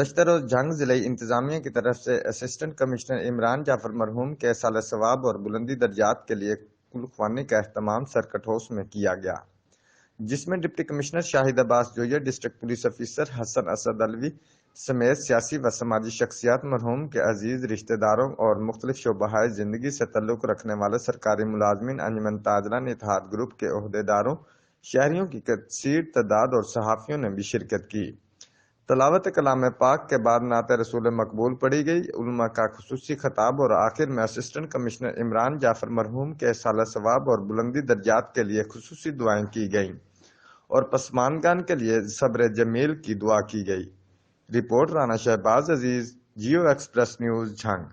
گزشتہ روز جھنگ ضلعی انتظامیہ کی طرف سے اسسٹنٹ کمشنر عمران جعفر مرحوم کے سال ثواب اور بلندی درجات کے لیے قل خوانی کا اہتمام سرکٹ ہاؤس میں کیا گیا، جس میں ڈپٹی کمشنر شاہد عباس جویہ، ڈسٹرکٹ پولیس افیسر حسن اسد علوی سمیت سیاسی و سماجی شخصیات، مرحوم کے عزیز رشتہ داروں اور مختلف شعبۂ زندگی سے تعلق رکھنے والے سرکاری ملازمین، انجمن تاجران اتحاد گروپ کے عہدیداروں، شہریوں کی کثیر تعداد اور صحافیوں نے بھی شرکت کی۔ تلاوت کلام پاک کے بعد نعت رسول مقبول پڑھی گئی، علماء کا خصوصی خطاب اور آخر میں اسسٹنٹ کمشنر عمران جعفر مرحوم کے سالہ ثواب اور بلندی درجات کے لیے خصوصی دعائیں کی گئیں اور پسماندگان کے لیے صبر جمیل کی دعا کی گئی۔ رپورٹ رانا شہباز عزیز، جیو ایکسپریس نیوز، جھنگ۔